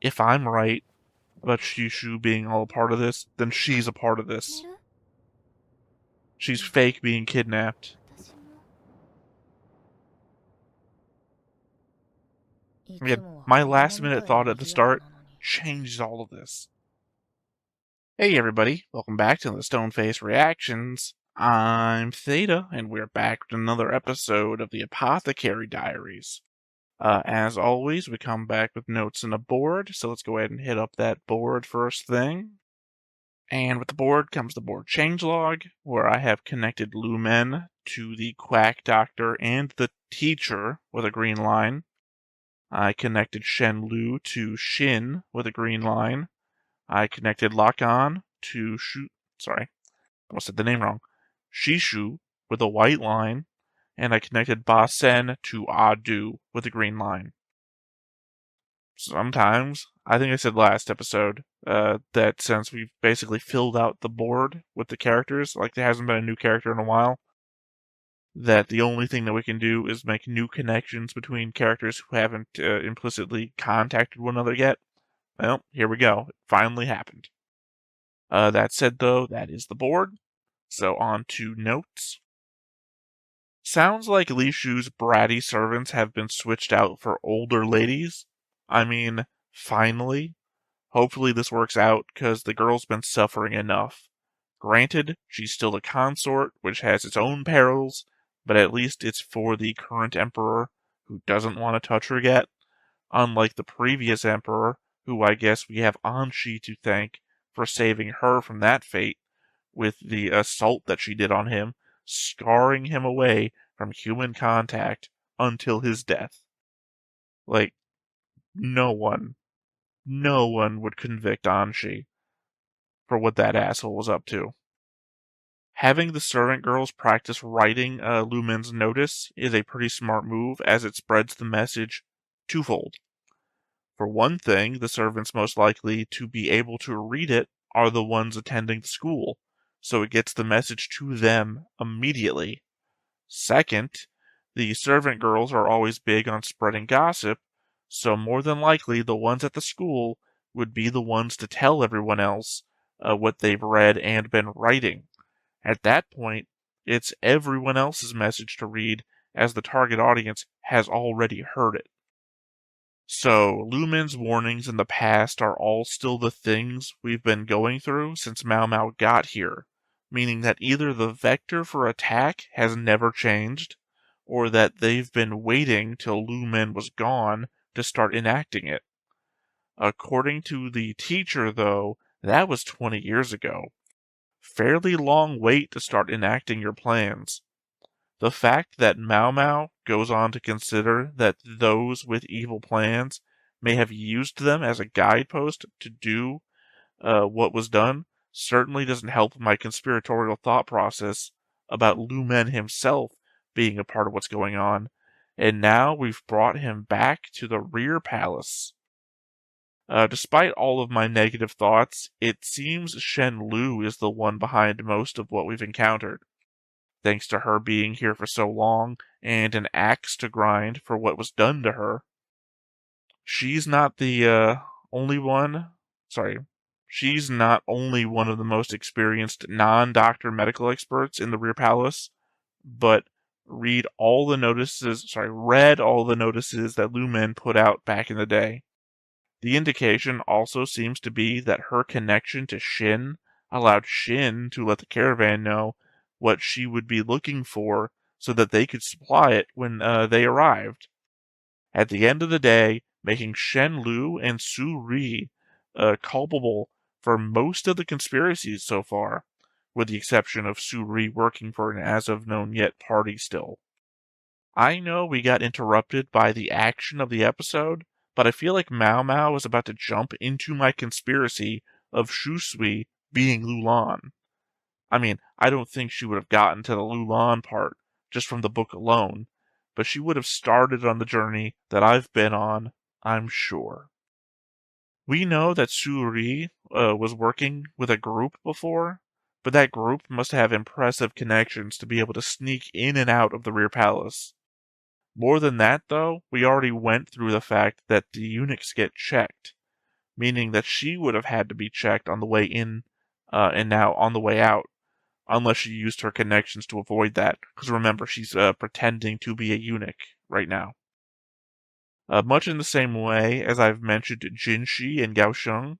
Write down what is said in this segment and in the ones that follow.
if I'm right about Shishu being all a part of this, then she's a part of this. She's fake being kidnapped. Again, my last minute thought at the start changes all of this. Hey everybody, welcome back to the Stoneface Reactions. I'm Theta, and we're back with another episode of the Apothecary Diaries. As always, we come back with notes and a board, so let's go ahead and hit up that board first thing. And with the board comes the board changelog, where I have connected Lumen to the Quack Doctor and the Teacher with a green line. I connected Shen Lu to Shin with a green line. I connected Lakan to I almost said the name wrong. Shishu with a white line, and I connected Basen to Adu with a green line. Sometimes, I think I said last episode, that since we've basically filled out the board with the characters, like there hasn't been a new character in a while, that the only thing that we can do is make new connections between characters who haven't implicitly contacted one another yet. Well, here we go. It finally happened. That said, though, that is the board. So on to notes. Sounds like Li Shu's bratty servants have been switched out for older ladies. I mean, finally. Hopefully this works out, because the girl's been suffering enough. Granted, she's still a consort, which has its own perils, but at least it's for the current emperor, who doesn't want to touch her yet, unlike the previous emperor, who I guess we have Anshi to thank for saving her from that fate, with the assault that she did on him, scarring him away from human contact until his death. Like, no one would convict Anshi for what that asshole was up to. Having the servant girls practice writing Lumen's notice is a pretty smart move, as it spreads the message twofold. For one thing, the servants most likely to be able to read it are the ones attending the school, so it gets the message to them immediately. Second, the servant girls are always big on spreading gossip, so more than likely the ones at the school would be the ones to tell everyone else what they've read and been writing. At that point, it's everyone else's message to read, as the target audience has already heard it. So, Lumen's warnings in the past are all still the things we've been going through since Maomao got here, meaning that either the vector for attack has never changed, or that they've been waiting till Lumen was gone to start enacting it. According to the teacher, though, that was 20 years ago. Fairly long wait to start enacting your plans. The fact that Maomao goes on to consider that those with evil plans may have used them as a guidepost to do what was done certainly doesn't help my conspiratorial thought process about Lumen himself being a part of what's going on, and now we've brought him back to the rear palace. Despite all of my negative thoughts, it seems Shen Lu is the one behind most of what we've encountered. Thanks to her being here for so long, and an axe to grind for what was done to her. She's not the only one. Sorry. She's not only one of the most experienced non-doctor medical experts in the Rear Palace, but read all the notices that Lumen put out back in the day. The indication also seems to be that her connection to Shin allowed Shin to let the caravan know what she would be looking for so that they could supply it when they arrived. At the end of the day, making Shen Lu and Su Ri culpable for most of the conspiracies so far, with the exception of Su Ri working for an as-of-known-yet party still. I know we got interrupted by the action of the episode, but I feel like Maomao is about to jump into my conspiracy of Shusui being Lulan. I mean, I don't think she would have gotten to the Lulan part just from the book alone, but she would have started on the journey that I've been on, I'm sure. We know that Suri was working with a group before, but that group must have impressive connections to be able to sneak in and out of the rear palace. More than that, though, we already went through the fact that the eunuchs get checked. meaning that she would have had to be checked on the way in and now on the way out, unless she used her connections to avoid that. Because remember, she's pretending to be a eunuch right now. Much in the same way as I've mentioned, Jinshi and Gaosheng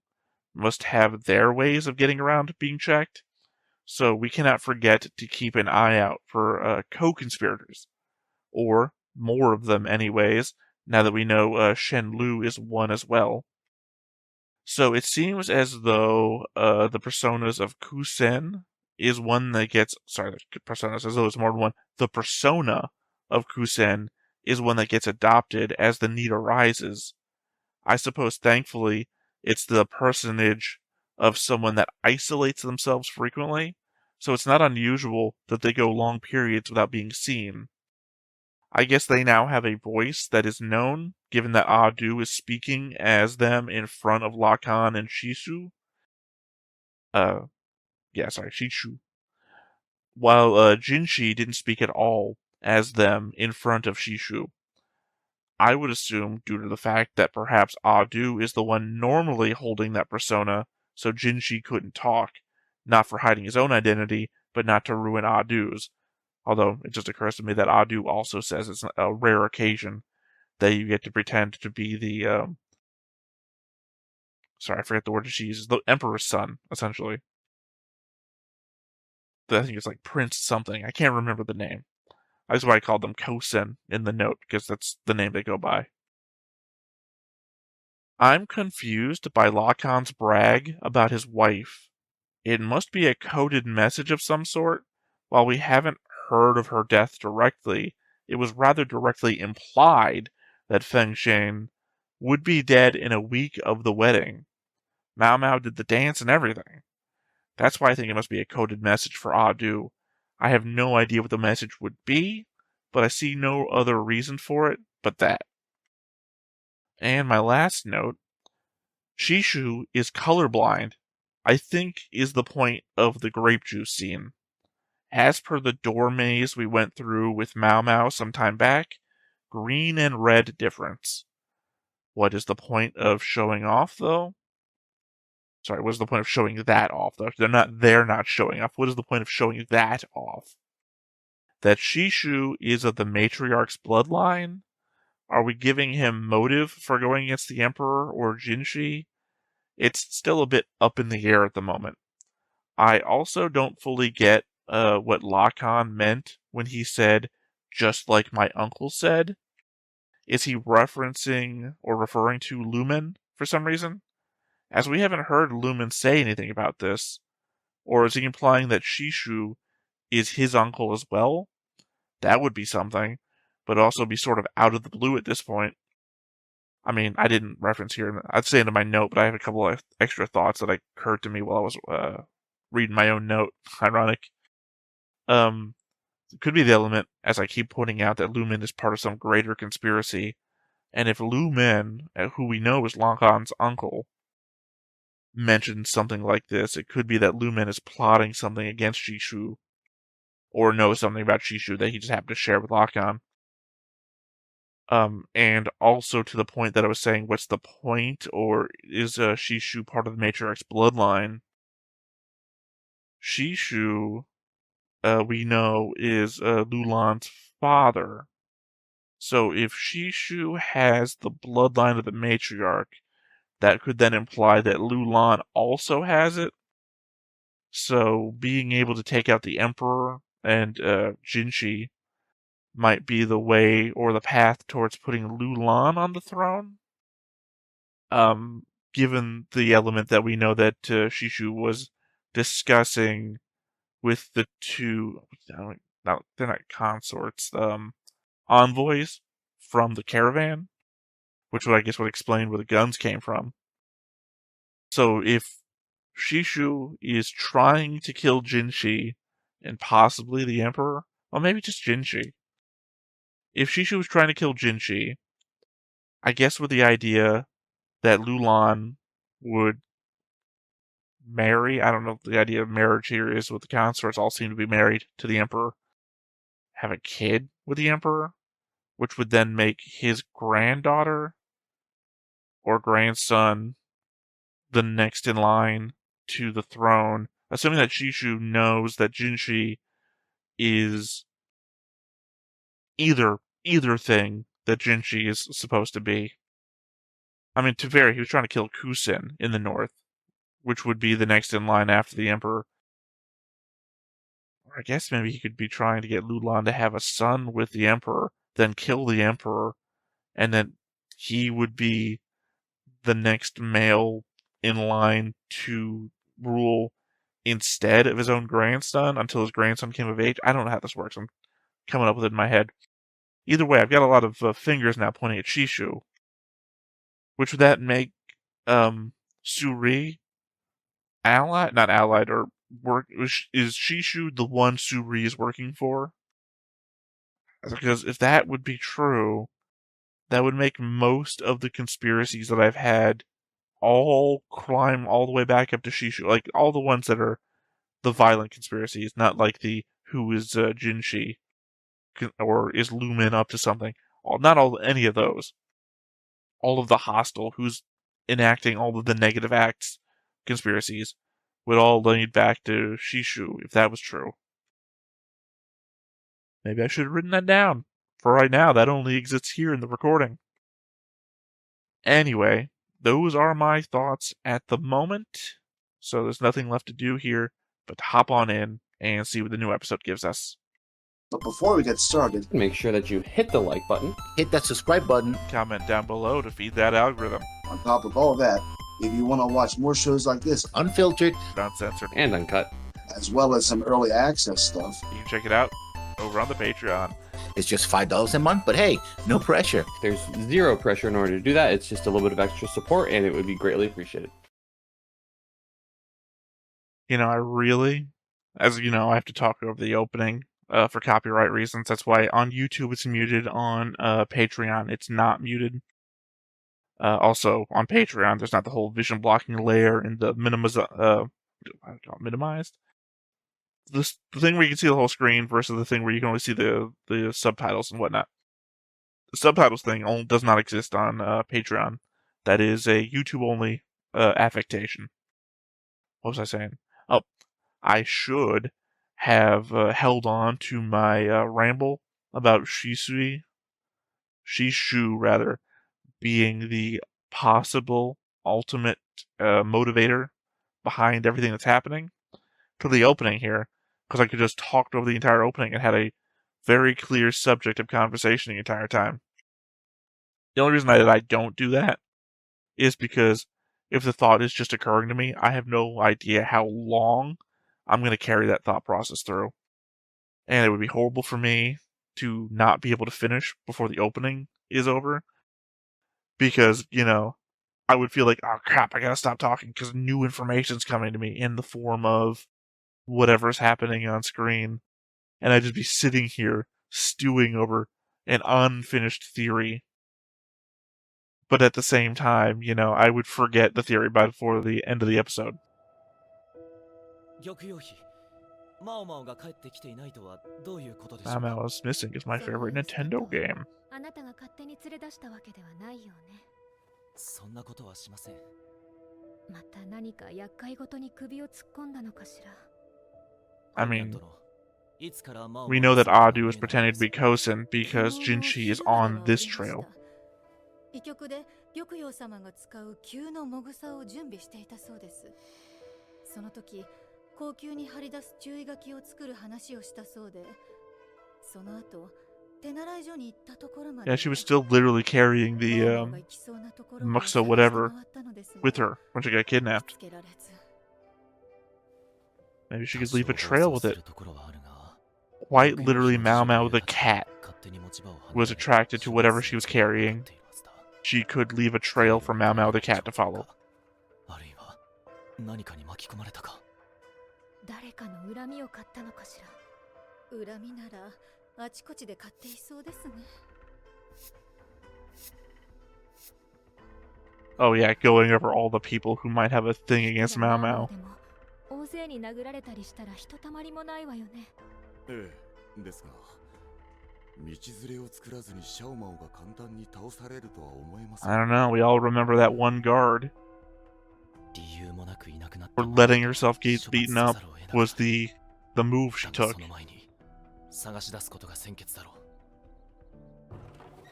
must have their ways of getting around being checked, so we cannot forget to keep an eye out for co-conspirators, or more of them anyways, now that we know Shen Lu is one as well. So it seems as though the personas of Kusen is one that gets, sorry, the personas, as though it's more than one, the persona of Kusen is one that gets adopted as the need arises. I suppose, thankfully, it's the personage of someone that isolates themselves frequently, so it's not unusual that they go long periods without being seen. I guess they now have a voice that is known, given that Adu is speaking as them in front of Lakan and Shishu. Shishu. While Jinshi didn't speak at all as them in front of Shishu. I would assume due to the fact that perhaps Adu is the one normally holding that persona, so Jinshi couldn't talk, not for hiding his own identity, but not to ruin Adu's. Although it just occurs to me that Adu also says it's a rare occasion that you get to pretend to be the, sorry, I forget the word she uses, the Emperor's son, essentially. I think it's like Prince something. I can't remember the name. That's why I called them Kosen in the note, because that's the name they go by. I'm confused by Lakan's brag about his wife. It must be a coded message of some sort. While we haven't heard of her death directly, it was rather directly implied that Feng Shen would be dead in a week of the wedding. Maomao did the dance and everything. That's why I think it must be a coded message for Adu. I have no idea what the message would be, but I see no other reason for it but that. And my last note, Shishu is colorblind, I think is the point of the grape juice scene. As per the door maze we went through with Maomao some time back, green and red difference. What is the point of showing off, though? Sorry, what is the point of showing that off, though? They're not showing off. What is the point of showing that off? That Shishu is of the matriarch's bloodline? Are we giving him motive for going against the Emperor or Jinshi? It's still a bit up in the air at the moment. I also don't fully get what Lakan meant when he said, just like my uncle said. Is he referencing or referring to Lumen for some reason? As we haven't heard Lumen say anything about this. Or is he implying that Shishu is his uncle as well? That would be something, but also be sort of out of the blue at this point. I mean, I didn't reference here. I'd say into my note, but I have a couple of extra thoughts that occurred to me while I was reading my own note. Ironic. It could be the element, as I keep pointing out, that Lumen is part of some greater conspiracy. And if Lumen, who we know is Lankan's uncle, mentions something like this, it could be that Lumen is plotting something against Shishu, or knows something about Shishu that he just happened to share with Lakan. And also to the point that I was saying, what's the point, or is Shishu part of the Matriarch's bloodline? Shishu, we know, is Lulan's father. So if Shishu has the bloodline of the Matriarch, that could then imply that Lulan also has it. So being able to take out the Emperor and Jinshi might be the way or the path towards putting Lulan on the throne. Given the element that we know that Shishu was discussing with the two, no, they're not consorts, envoys from the caravan, which I guess would explain where the guns came from. So if Shishu is trying to kill Jinshi and possibly the Emperor, or maybe just Jinshi. If Shishu was trying to kill Jinshi, I guess with the idea that Lulan would marry, I don't know what the idea of marriage here is with the consorts all seem to be married to the Emperor, have a kid with the Emperor, which would then make his granddaughter or grandson the next in line to the throne, assuming that Shishu knows that Jinshi is either thing that Jinshi is supposed to be. I mean, to vary, he was trying to kill Kusin in the north, which would be the next in line after the Emperor. Or I guess maybe he could be trying to get Lulan to have a son with the Emperor, then kill the Emperor, and then he would be the next male in line to rule instead of his own grandson until his grandson came of age. I don't know how this works. I'm coming up with it in my head. Either way, I've got a lot of fingers now pointing at Shishu. Which would that make Suri allied? Not allied, or work? Is Shishu the one Suri is working for? Because if that would be true, that would make most of the conspiracies that I've had all climb all the way back up to Shishu. Like, all the ones that are the violent conspiracies, not like the who is Jinshi or is Lumen up to something. Any of those. All of the hostile, who's enacting all of the negative acts, conspiracies, would all lead back to Shishu, if that was true. Maybe I should have written that down. For right now, that only exists here in the recording. Anyway, those are my thoughts at the moment. So there's nothing left to do here but to hop on in and see what the new episode gives us. But before we get started, make sure that you hit the like button, hit that subscribe button, comment down below to feed that algorithm. On top of all that, if you want to watch more shows like this, unfiltered, uncensored, and uncut, as well as some early access stuff, you can check it out over on the Patreon. It's just $5 a month, but hey, no pressure. There's zero pressure in order to do that. It's just a little bit of extra support, and it would be greatly appreciated. You know, I have to talk over the opening for copyright reasons. That's why on YouTube it's muted. On Patreon it's not muted. Also on Patreon there's not the whole vision blocking layer and the minimized. The thing where you can see the whole screen versus the thing where you can only see the subtitles and whatnot. The subtitles thing does not exist on Patreon. That is a YouTube only affectation. What was I saying? Oh, I should have held on to my ramble about Shishu being the possible ultimate motivator behind everything that's happening to the opening here, because I could just talked over the entire opening and had a very clear subject of conversation the entire time. The only reason that I don't do that is because if the thought is just occurring to me, I have no idea how long I'm going to carry that thought process through. And it would be horrible for me to not be able to finish before the opening is over. Because, I would feel like, oh crap, I gotta stop talking because new information's coming to me in the form of whatever's happening on screen. And I'd just be sitting here stewing over an unfinished theory. But at the same time, I would forget the theory before the end of the episode. Maomao is Missing is my favorite Nintendo game. I mean, we know that Adu is pretending to be Kosen because Jinshi is on this trail. Yeah, she was still literally carrying the Muksa whatever with her when she got kidnapped. Maybe she could leave a trail with it. Quite literally, Maomao the cat was attracted to whatever she was carrying. She could leave a trail for Maomao the cat to follow. Oh yeah, going over all the people who might have a thing against Maomao. I don't know, we all remember that one guard. for letting herself get beaten up was the move she だが took. その前に探し出すことが先決だろう。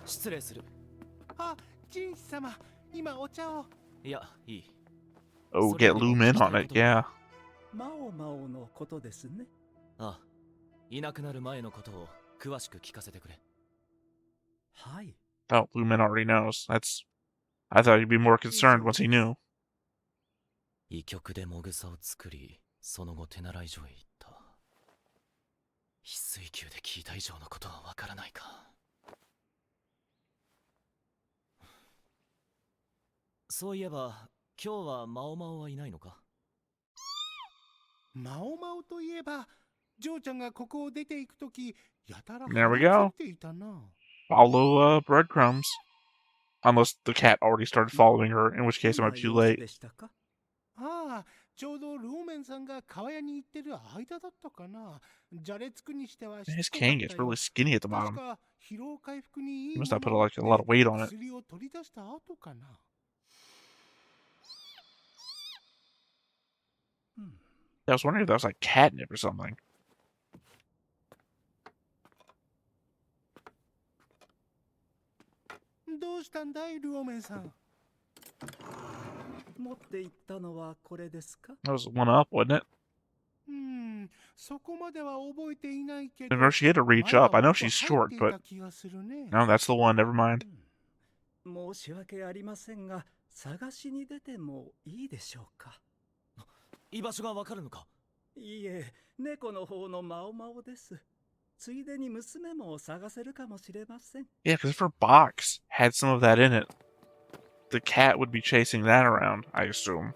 失礼する。あ、ジンシ様、今お茶を。いや、いい。 Oh, get Loom in on it, yeah. マオマオのことですね。ああ、いなくなる前のことを詳しく聞かせてくれ。はい。 Oh, Loom in already knows. I thought he'd be more concerned once he knew. 医局でもぐさを作り、その後手習い所へ行った。翡翠宮で聞いた以上のことはわからないか。そういえば、今日はマオマオはいないのか？マオマオといえば、ジョーちゃんがここを出て行くとき、やたら There we 腹 go. ついていたな。 Follow breadcrumbs. Unless the cat already started following her, in which case it might be too どんな様子 late. でしたか？ああ、ちょうどルーメンさんが川屋に行ってる間だったかな。じゃれつくにしてはし Man, つ his こかっ cane た gets よ。 really skinny at the 確 bottom. か疲労回復にい He い must も not put のを like a lot of weight on it. 薬を取り出した後かな。 I was wondering if that was like catnip or something. どうしたんだい、ルーメンさん。持って行ったのはこれですか？ That was one up, wasn't it? そこまでは覚えていないけど。 Remember, she had to reach up. I know she's short, but ね no, that's the one. Never mind. 申し訳ありませんが、探しに出てもいいでしょうか？居場所がわかるのか？いいえ、猫の方のマオマオです。ついでに娘も探せるかもしれません。 Yeah, because if her box had some of that in it, the cat would be chasing that around, I assume.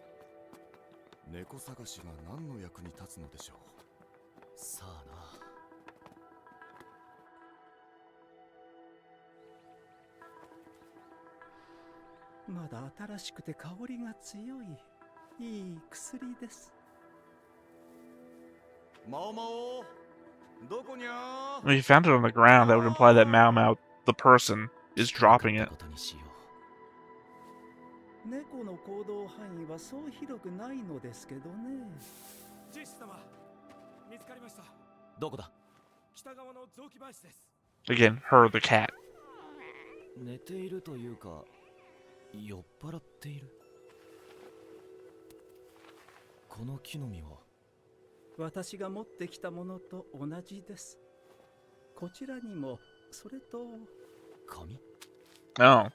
猫探しが何の役に立つのでしょう。さあな。まだ新しくて香りが強い、いい薬です。マオマオ、どこにゃ If you found it on the ground, that would imply that Maomao, the person, is dropping it. ことにしよ猫の行動範囲はそう広くないのですけどね。ジェシ様、見つかりました。う。どこだ？北側の雑木林です。 Again, her, the cat. 寝ているというか、酔っ払っている。この木の実は私が持ってきたものと同じです。こちらにも、それと。紙？ Oh.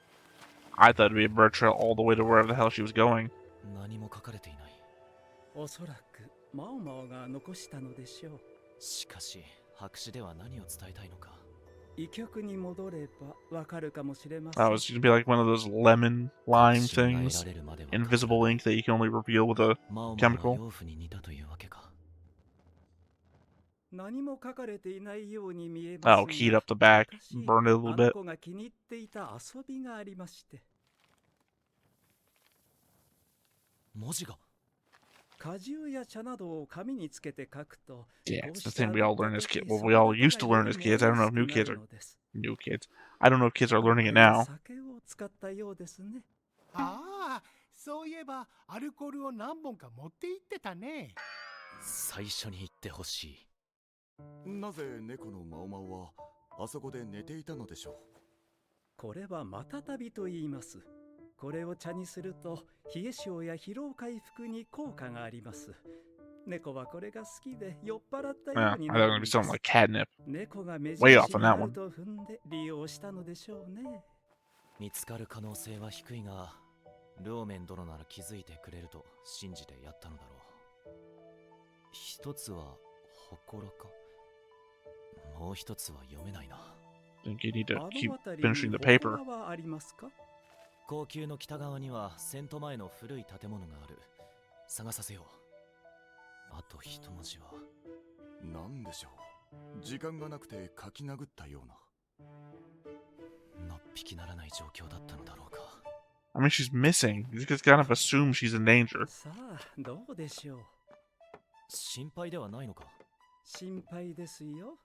I thought it'd be a bird trail all the way to wherever the hell she was going. 何も書かれていない。おそらくマオマオが残したのでしょう。しかし、白紙では何を伝えたいのか。医局に戻ればわかるかもしれません。 Oh, it's gonna be like one of those lemon lime 信頼 things. られるまでは Invisible ink that you can only reveal with a マオマオ chemical. の養父に似たというわけか。何も書かれていないように見えますが。 Oh, keyed up the back, 昔 burn it a little あの bit. 子が気に入っていた遊びがありまして。文字が。果汁や茶などを紙につけて書くと。 Yeah, こう it's し the て thing we all 歩 learn い as た kids. 時 Well, we all その used to learn as kids. I don't know if new kids are 燃えやすくなるのです。 new kids. I don't know if kids are learning it now. 酒を使ったようですね。ああ、そういえばアルコールを何本か持って行ってたね。最初に言ってほしい。なぜ猫のマオマオはあそこで寝ていたのでしょう。これはマタタビと言います。これを茶にすると冷え性や疲労回復に効果があります。猫はこれが好きで酔っ払ったよ Yeah, うに I な thought it る was ん gonna で be す。 something like catnip. 猫が目 Way 印 off に on な that る one. と踏んで利用したのでしょうね。見つかる可能性は低いが、両面殿なら気づいてくれると信じてやったのだろう。一つは祠か。もう一つは読めないな。I think you need あ to の keep 辺り finishing に the paper. 祠はありますか？高級の北側には遷都前の古い建物がある。探させよう。あと一文字は。なんでしょう。時間がなくて書き殴ったような。のっぴきならない状況だったのだろうか。I mean, she's missing. You just kind of assume she's in danger. さあ、どうでしょう。心配ではないのか。心配ですよ。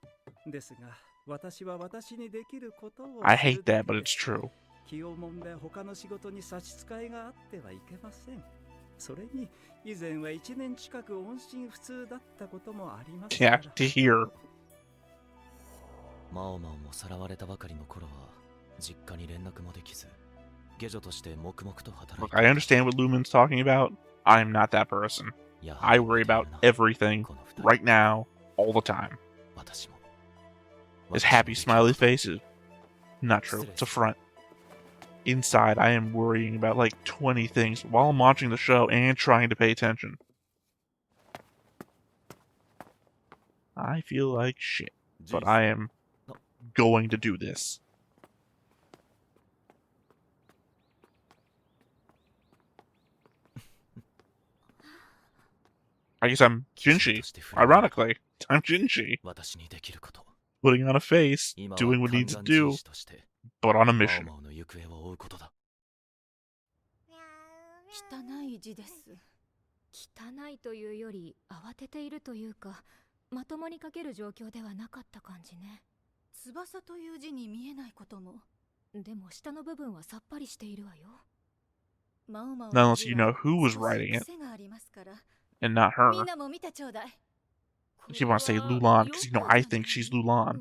ですが、私は私にできることを。 I hate that, but it's true. 気をもんで他の仕事に差し支えがあってはいけません。それに以前は1年近く音信不通だったこともありますか Yeah, ら。 to hear. マオマオもさらわれたばかりの頃は実家に連絡もできず、下女として黙々と働い Look, て I understand what Lumen's talking about. I'm not that person. やは I り worry 似てい about るな everything この二人 right now, all the time. 私も His 私も happy できる smiley こと face is not true. It's a front. Inside, I am worrying about like 20 things while I'm watching the show and trying to pay attention. I feel like shit, but I am going to do this. I guess I'm 貴族 jinshi. として振る舞えば Ironically, I'm jinshi. 私にできること、 Putting on a face, 今は doing what 宦 needs to 官 do, 人士として but on a マオ mission. マオの行方を追うことだ。汚い字です。汚いというより慌てているというか、まともに書ける状況ではなかった感じね。翼という字に見えないことも。でも下の部分はさっぱりしているわよ。マオマオ Not の unless 字 you は know who was 少し writing it 癖がありますから。 and not her. みんなも見てちょうだい。 You want to say Lulan because you know I think she's Lulan.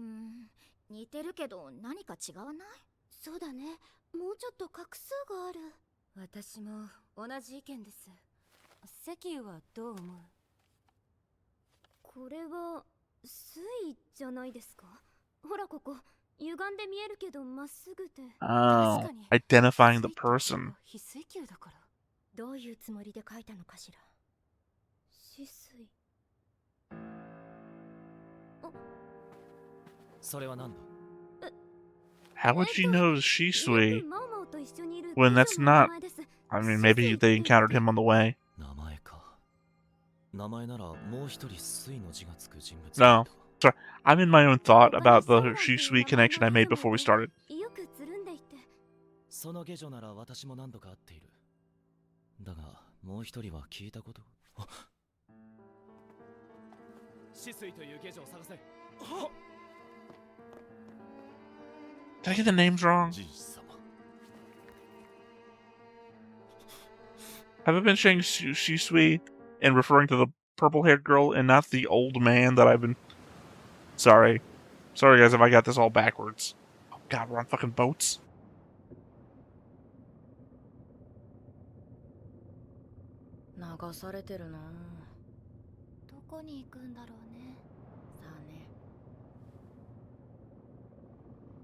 似てるけど何か違わない？そうだね。もうちょっと画数がある。私も同じ意見です。石油はどう思う？これは水じゃないですか？ほらここ歪んで見えるけどまっすぐで。 Oh, 確かに identifying the 水って person. 非水球だから。どういうつもりで書いたのかしら。止水。それは何だ？ How would she know Shisui マオマオと一緒にいる when 美女 that's の名 not... 前です。 I mean, maybe they encountered him on the way. 名前か。名前ならもう一人水の字がつく人物 No. だ。 Sorry, I'm in my own thought about the Shisui connection I made before we started. よくつるんでいて。その下女なら私も何度か会っている。だがもう一人は聞いたこと。あ、止水という下女を探せ。 Did I get the names wrong? じいさま。 Have I been saying Shisui and referring to the purple-haired girl and not the old man that I've been... Sorry. Sorry, guys, if I got this all backwards. Oh, God, we're on fucking boats? 流されてるな。どこに行くんだろうね。さあね。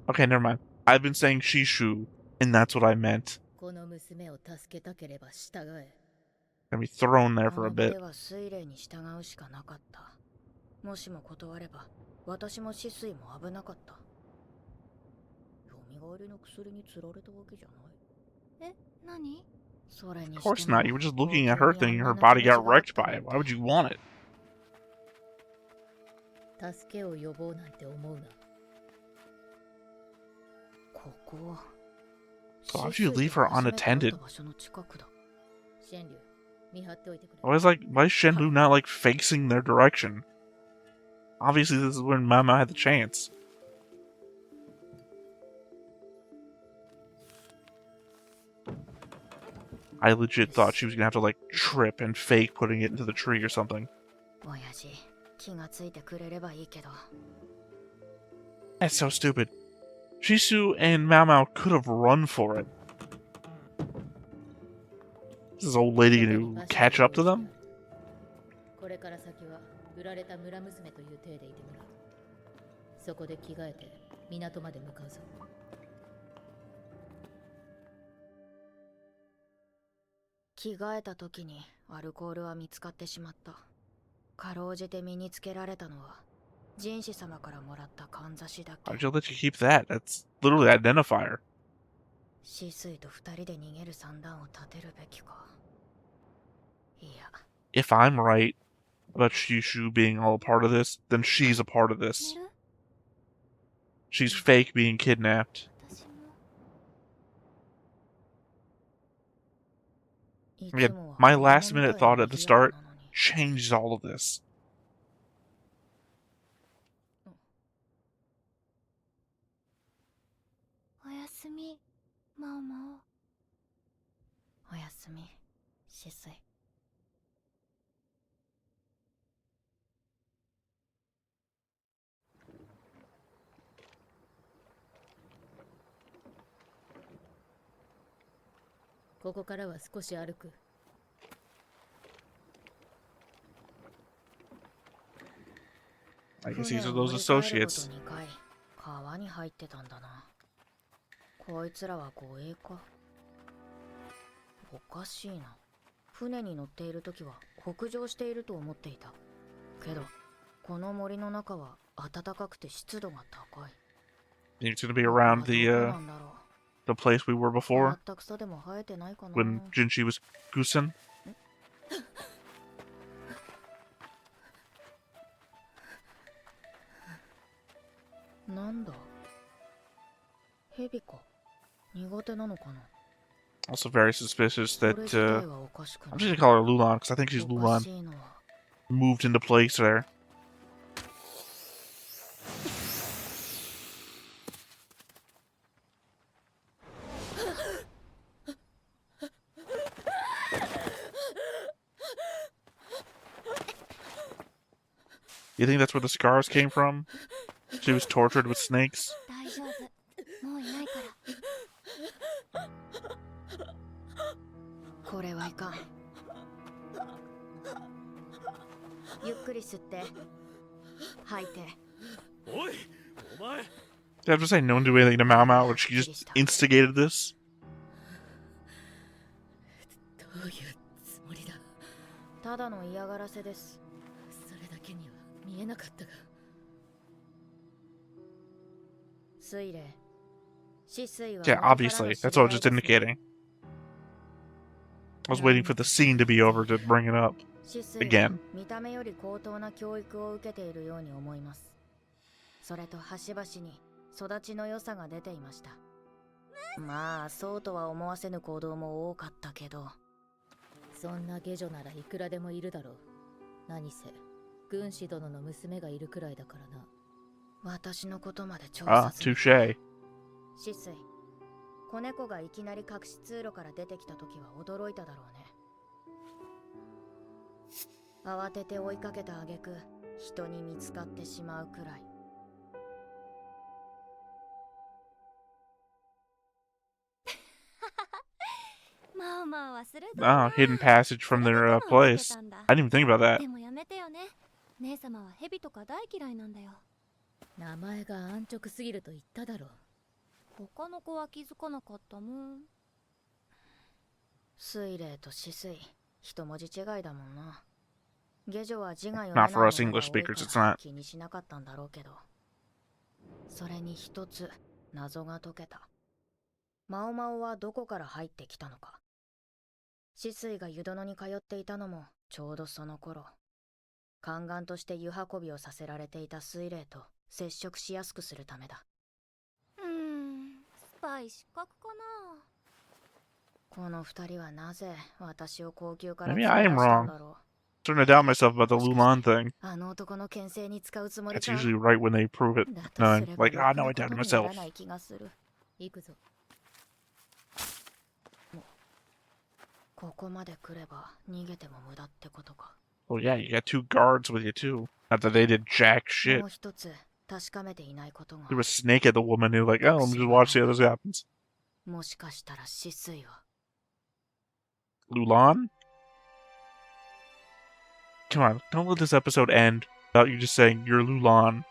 Okay, never mind. I've been saying Shishu, and that's what I meant. この娘を助けたければ従え。 Gonna be thrown there こ for a の bit. 手は水霊に従うしかなかった。もしも断れば、私も死水も危なかった。蘇りの薬に釣られたわけじゃない。え、何？ Of course not. You were just looking at her thinking her body got wrecked by it. Why would you want it? 助けを呼ぼうなんて思うな。ここは So why would you leave her unattended? 場所の近くだ。シェンリュウ、見張っておいてくれ。 Why is Shenlu not like facing their direction? Obviously, this is when Maomao had the chance. I legit thought she was gonna have to like trip and fake putting it into the tree or something. 親父、気がついてくれればいいけど。 That's so stupid. Shisu and Maomao could have run for it. Is this old lady gonna catch up to them? これから先は売られた村娘という体でいてもらう。そこで着替えて港まで向かうぞ。着替えた時にアルコールは見つかってしまった。かろうじて身につけられたのはjin士様からもらったかんざしだけ。 Why'd you let you keep that? That's literally an identifier. 死水と二人で逃げる算段を立てるべきか。いや。 If I'm right about Shishu being all a part of this, then she's a part of this. She's fake being kidnapped. Again, my last minute thought at the start changed all of this. おやすみ、マオマオ。おやすみ、死水。ここからは少し歩く。I guess these are those associates. 川に入ってたんだな。こいつらは護衛か。おかしいな。船に乗っているときは北上していると思っていた。けど、この森の中は暖かくて湿度が高い。It's gonna be around the place we were before when Jinshi was goosing. なんだ蛇か苦手なのかな Also very suspicious that I'm just gonna call her Lulan because I think she's Lulan. Moved into place there. You think that's where the scars came from? She was tortured with snakes? これはいかん。ゆっくり吸って吐いて。おい、お前。 Did I have to say no one do anything to Maomao when she just instigated this? どういうつもりだ。ただの嫌がらせです。それだけには見えなかったが。水霊。死水は Yeah, obviously. That's what I was just indicating. I was waiting for the scene to be over to bring it up again. 見た目より高等な教育を受けているように思います。それと端々に育ちの良さが出ていました。まあそうとは思わせぬ行動も多かったけど。そんな下女ならいくらでもいるだろう。何せ軍師殿の娘がいるくらいだからな。私のことまで調査する。touche. 死水。子猫がいきなり隠し通路から出てきた時は驚いただろうね。慌てて追いかけた挙句、人に見つかってしまうくらい。Ah, hidden passage from their place. I didn't even think about that. でもやめてよね。姉様は蛇とか大嫌いなんだよ。名前が安直すぎると言っただろう。他の子は気づかなかったもん。水霊と死水、一文字違いだもんな。下女は字が読め Not ない for も us のが English 多い speakers, it's から not. 気にしなかったんだろうけど。それに一つ謎が解けた。マオマオはどこから入ってきたのか。死水が湯殿に通っていたのもちょうどその頃。宦官として湯運びをさせられていた水霊と接触しやすくするためだ。スパイ失格かな。この二人はなぜ私を高級から Maybe I am wrong. Starting to doubt myself about the Lulan thing. あの男の牽制に使うつもり That's か。 usually right when they prove it. だ No, と I'm すれば like, ah, no, I ろくな doubted ことにな myself. らない気がする。行くぞ。ここまで来れば逃げても無駄ってことか。 Oh yeah, you got two guards with you too. Not that they did jack shit. もう一つ確かめていないことが。 There was Snake at the woman who like, oh, let me just watch see how this happens. もしかしたら死水は。 Lulan? Come on, don't let this episode end without you just saying you're Lulan.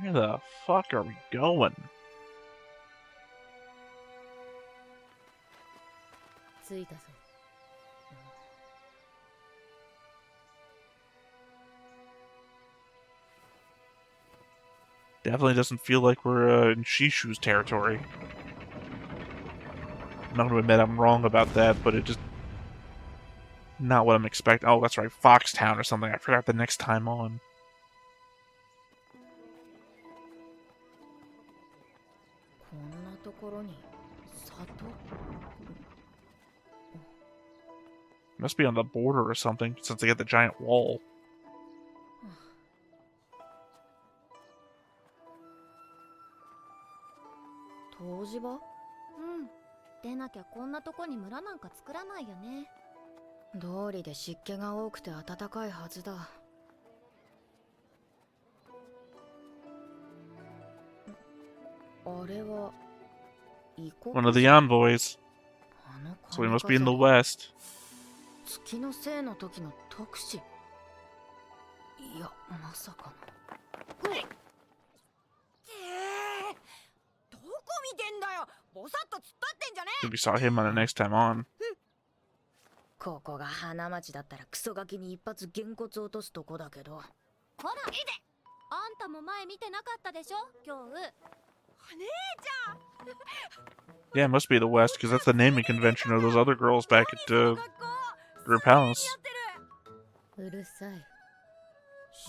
Where the fuck are we going? 着いたぞ。Definitely doesn't feel like we're in Shishu's territory. I'm not gonna admit I'm wrong about that, but it just not what I'm expecting. Oh, that's right, Foxtown or something. I forgot the next time on. Must be on the border or something, since they got the giant wall. 湯治場？でなきゃこんなとこに村なんか作らないよね。通りで湿気が多くて暖かいはずだ。あれは One of the envoys. So we must be in the west. 月のせいの時の特使。いや、まさかの。どこ見てんだよ。ぼさっと突っ立ってんじゃねえ。 We saw him on the next time on. ここが花町だったらクソガキに一発げんこつ落とすとこだけど。ほら、いで。あんたも前見てなかったでしょ、今日。姉ちゃん。 Yeah, it must be the west, because that's the naming convention of those other girls back at Group Palace. うるさい。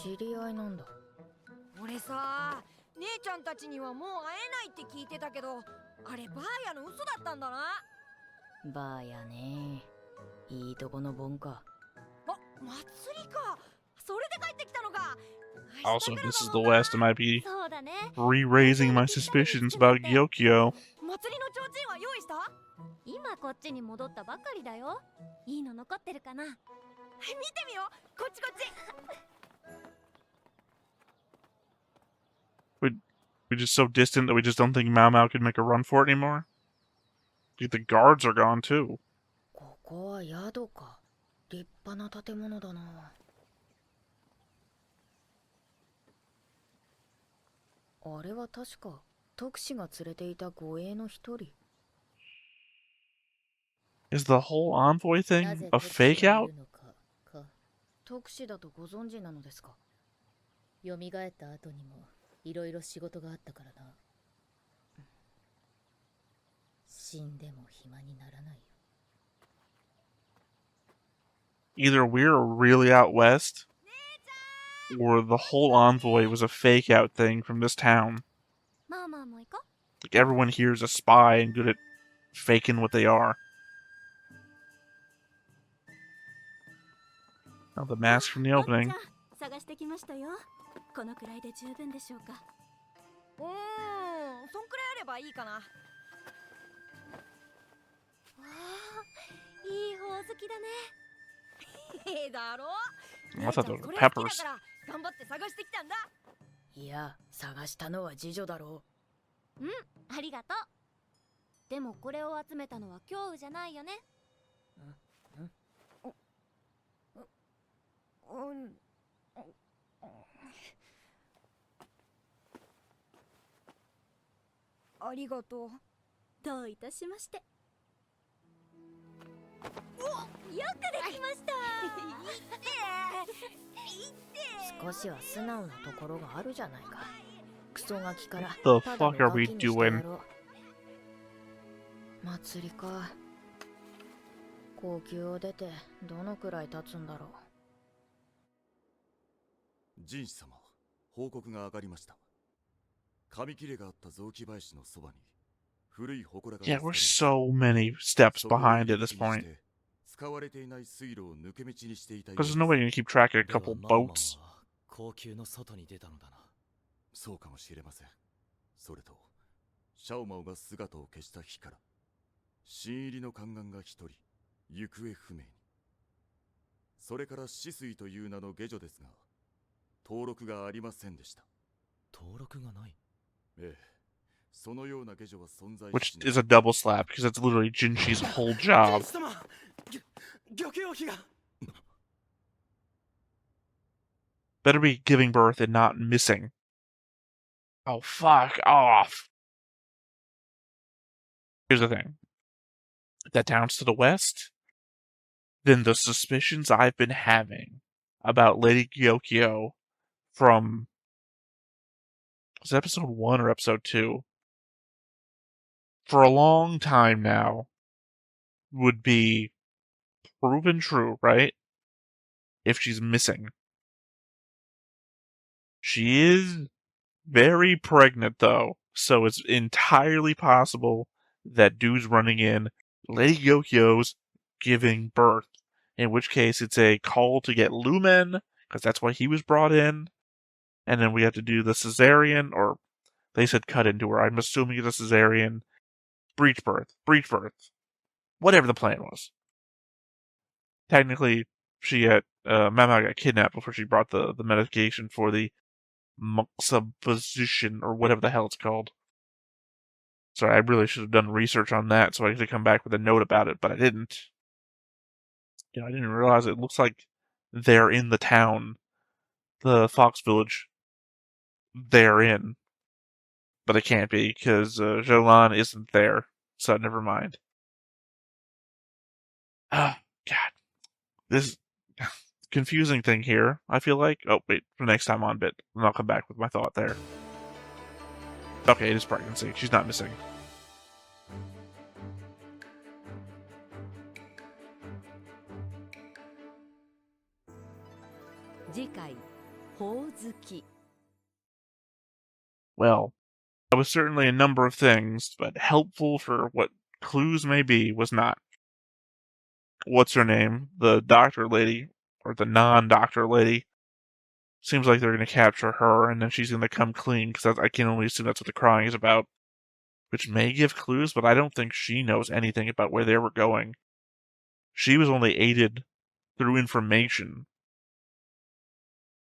知り合いなんだ。俺さ、姉ちゃんたちにはもう会えないって聞いてたけど、あれバーヤの嘘だったんだな。バーヤね。いいとこのボンか。あ、祭りか。それで帰ってきたのか。 Also, if this is the west, I might be re-raising my suspicions about Gyokyo. 祭りの提灯は用意した？今こっちに戻ったばかりだよ。いいの残ってるかな。見てみよう。こっちこっち。 We're just so distant that we just don't think Maomao could make a run for it anymore? Dude, the guards are gone too. ここは宿か。立派な建物だな。あれは確か特使が連れていた護衛の一人。 Is the whole envoy thing a fake out? 特使だとご存知なのですか？蘇った後にもいろいろ仕事があったからな。死んでも暇にならないよ。 Either we're really out west, or the whole envoy was a fake out thing from this town. Like everyone here is a spy and good at faking what they are. Now the mask from the opening. 探してきましたよ。このくらいで十分でしょうか。そんくらいあればいいかな。わあ、いいほおずきだね。だろ。 I thought those were peppers. 頑張って探してきたんだ。いや、探したのは次女だろう。うん、ありがとう。でもこれを集めたのは京羽じゃないよね。ありがとう。どういたしまして。お、よくできました。少しは素直なところがあるじゃないか。クソガキから The fuck are we doing? 祭りか。高級を出てどのくらい経つんだろう。jinshi様、報告が上がりました。紙切れがあった雑木林のそばに古い祠が。Yeah, we're so many steps behind at this point. 使われていない水路を抜け道にしていた。 Because there's no way you can keep track of a couple boats. 高級の外に出たのだな。そうかもしれません。それとシャオマオが姿を消した日から新入りの宦官が一人行方不明に。それから死水という名の下女ですが登録がありませんでした。登録がない。ええ、そのような下女は存在しない。 Which is a double slap because that's literally Jinshi's whole job. Better be giving birth and not missing. Oh, fuck off. Here's the thing. If that town's to the west, then the suspicions I've been having about Lady Gyokyo from... was it episode 1 or episode 2? For a long time now, would be proven true, right? If she's missing. She is very pregnant, though, so it's entirely possible that dude's running in, Lady Gyokyo's giving birth, in which case it's a call to get Lumen, because that's why he was brought in, and then we have to do the cesarean, or they said cut into her, I'm assuming it's a cesarean, breech birth, whatever the plan was. technically, Maomao got kidnapped before she brought the medication for the supposition, or whatever the hell it's called. Sorry, I really should have done research on that so I could come back with a note about it, but I didn't. I didn't realize it looks like they're in the town, the Fox Village they're in. But it can't be, because Jolan isn't there, so never mind. Ah, God. This confusing thing here, I feel like. Oh, wait, for next time on bit, and I'll come back with my thought there. Okay, it is pregnancy. She's not missing. 次回、ほおずき。 Well, that was certainly a number of things, but helpful for what clues may be was not. What's her name? The doctor lady, or the non-doctor lady. Seems like they're going to capture her, and then she's going to come clean, because I can only assume that's what the crying is about. Which may give clues, but I don't think she knows anything about where they were going. She was only aided through information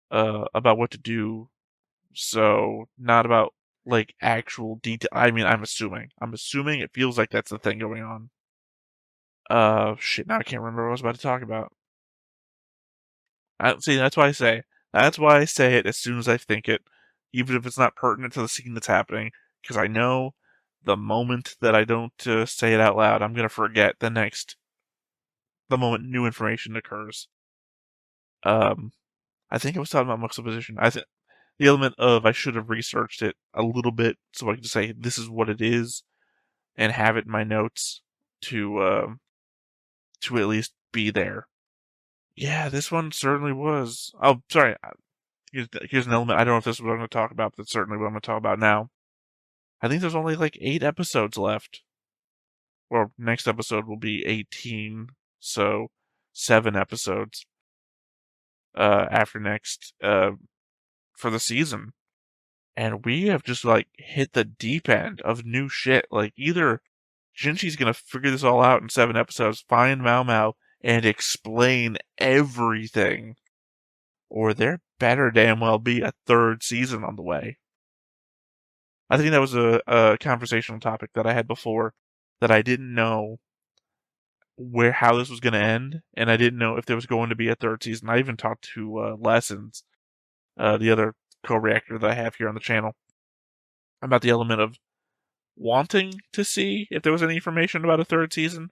about what to do, so not about, like, actual detail. I mean, I'm assuming. It feels like that's the thing going on. Shit, now I can't remember what I was about to talk about. See, that's why I say. That's why I say it as soon as I think it, even if it's not pertinent to the scene that's happening, because I know the moment that I don't say it out loud, I'm going to forget the moment new information occurs. I think I was talking about juxtaposition. The element of I should have researched it a little bit so I could say this is what it is and have it in my notes to at least be there. Yeah, this one certainly was. Oh, sorry. Here's an element. I don't know if this is what I'm going to talk about, but it's certainly what I'm going to talk about now. I think there's only like 8 episodes left. Well, next episode will be 18, so 7 episodes after next for the season. And we have just like hit the deep end of new shit. Like either Jinshi's gonna figure this all out in 7 episodes, find Maomao, and explain everything, or there better damn well be a 3rd season on the way. I think that was a conversational topic that I had before, that I didn't know how this was going to end, and I didn't know if there was going to be a 3rd season. I even talked to Lessons, the other co-reactor that I have here on the channel, about the element of wanting to see if there was any information about a 3rd season,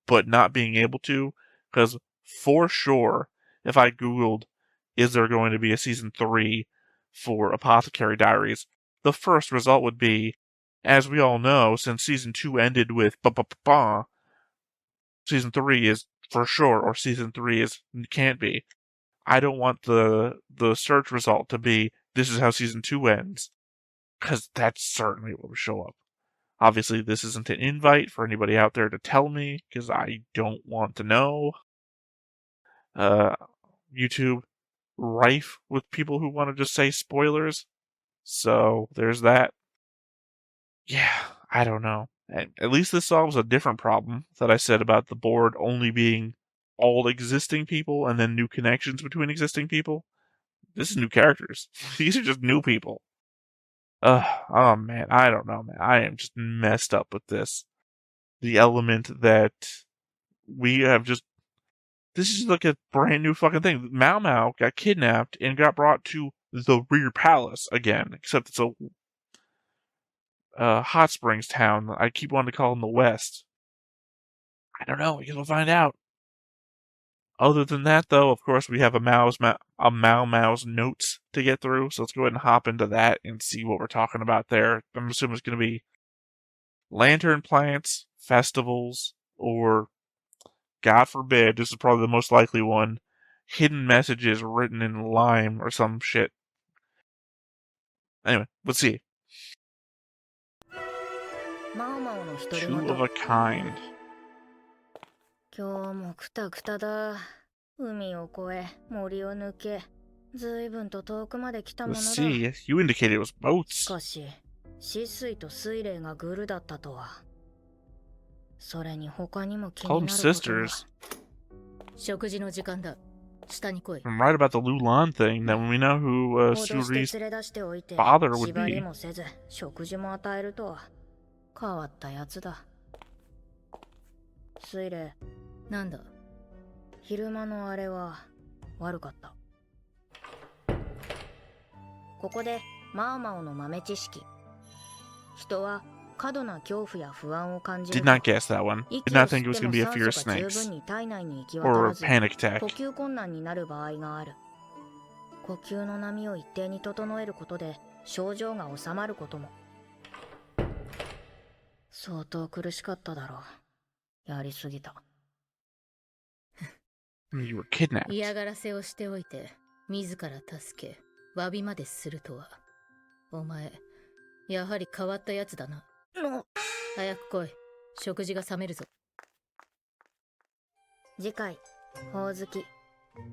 but not being able to, because for sure, if I googled, is there going to be a season 3 for Apothecary Diaries, the first result would be, as we all know, since season 2 ended with season 3 is for sure, or season 3 can't be. I don't want the search result to be, this is how season 2 ends, because that's certainly what would show up. Obviously, this isn't an invite for anybody out there to tell me, because I don't want to know. YouTube rife with people who want to just say spoilers, so there's that. Yeah, I don't know. At least this solves a different problem that I said about the board only being all existing people and then new connections between existing people. This is new characters. These are just new people. Oh man, I don't know, man. I am just messed up with this. The element that we have just... This is like a brand new fucking thing. Maomao got kidnapped and got brought to the Rear Palace again, except it's a hot springs town. I keep wanting to call them the West. I don't know. You'll find out. Other than that, though, of course, we have a Maomao's notes to get through, so let's go ahead and hop into that and see what we're talking about there. I'm assuming it's going to be lantern plants, festivals, or, God forbid, this is probably the most likely one, hidden messages written in lime or some shit. Anyway, let's see. 2 of a kind. 今日もくたくただ。海を越え、森を抜け、ずいぶんと遠くまで来たものだ。See, you indicated it was boats. しかし、死水と水霊がグルだったとは。それに他にも気になることが。食事の時間だ。下に来い。I'm right about the Lulan thing, then we know who 脅して Suri's 連れ出しておいて father would 縛り be. もせず食事も与えるとは変わったやつだ。水霊、なんだ。昼間のあれは悪かった。ここでマーマオの豆知識。人は過度な恐怖や不安を感じる。 Did not guess that one. Did not think it was going to be a fear of 十 snakes 分に体内に行き渡 or ら a ず panic attack. 呼吸困難になる場合がある。呼吸の波を一定に整えることで症状が治まることも。相当苦しかっただろう。やりすぎた。You were kidnapped. 嫌がらせをしておいて、自ら助け、詫びまでするとは。お前、やはり変わったやつだな。早く来い。食事が冷めるぞ。次回、ほおずき。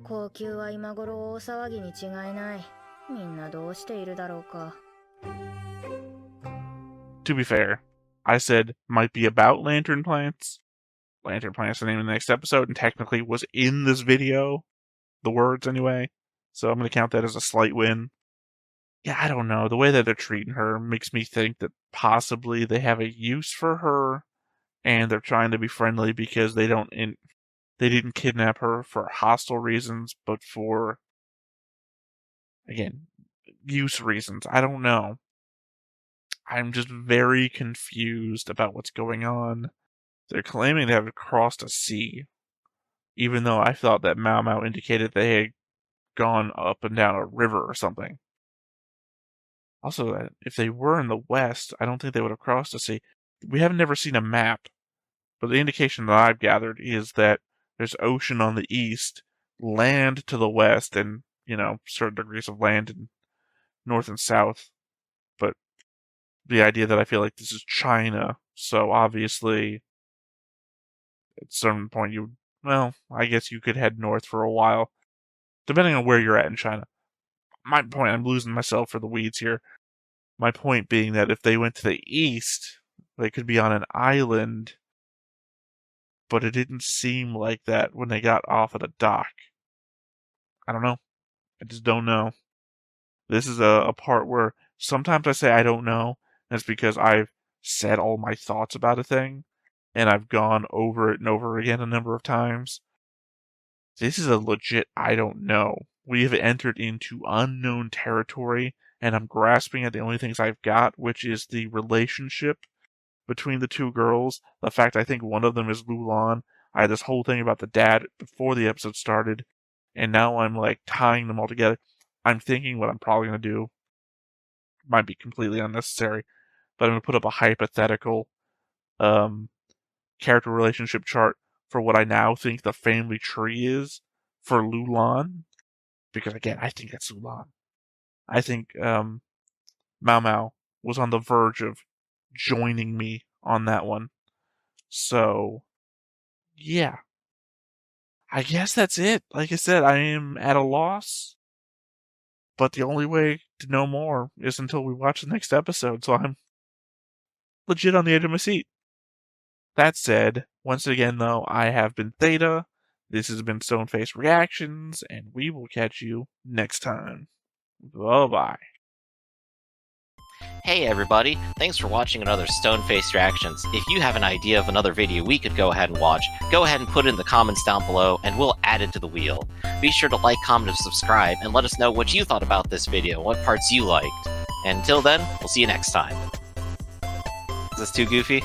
高級は今頃大騒ぎに違いない。みんなどうしているだろうか。To be fair, I said might be about lantern plants. Lantern plants are the name of the next episode, and technically was in this video. The words, anyway. So I'm going to count that as a slight win. Yeah, I don't know. The way that they're treating her makes me think that possibly they have a use for her, and they're trying to be friendly because they didn't kidnap her for hostile reasons, but for, again, use reasons. I don't know. I'm just very confused about what's going on. They're claiming they have crossed a sea, even though I thought that Maomao indicated they had gone up and down a river or something. Also, if they were in the west, I don't think they would have crossed a sea. We have never seen a map, but the indication that I've gathered is that there's ocean on the east, land to the west, and, certain degrees of land in north and south. But the idea that I feel like this is China, so obviously at some point I guess you could head north for a while, depending on where you're at in China. My point, I'm losing myself for the weeds here. My point being that if they went to the east, they could be on an island, but it didn't seem like that when they got off at a dock. I don't know. I just don't know. This is a part where sometimes I say I don't know, and it's because I've said all my thoughts about a thing, and I've gone over it and over again a number of times. This is a legit I don't know. We have entered into unknown territory, and I'm grasping at the only things I've got, which is the relationship between the two girls. The fact I think one of them is Lulan. I had this whole thing about the dad before the episode started, and now I'm tying them all together. I'm thinking what I'm probably going to do might be completely unnecessary, but I'm going to put up a hypothetical character relationship chart for what I now think the family tree is for Lulan. Because, again, I think that's Lulan. I think Maomao was on the verge of joining me on that one. So, yeah. I guess that's it. Like I said, I am at a loss. But the only way to know more is until we watch the next episode. So I'm legit on the edge of my seat. That said, once again, though, I have been Theta. This has been Stoneface Reactions, and we will catch you next time. Bye-bye. Hey everybody, thanks for watching another Stoneface Reactions. If you have an idea of another video we could go ahead and watch, go ahead and put it in the comments down below, and we'll add it to the wheel. Be sure to like, comment, and subscribe, and let us know what you thought about this video, and what parts you liked. And until then, we'll see you next time. Is this too goofy?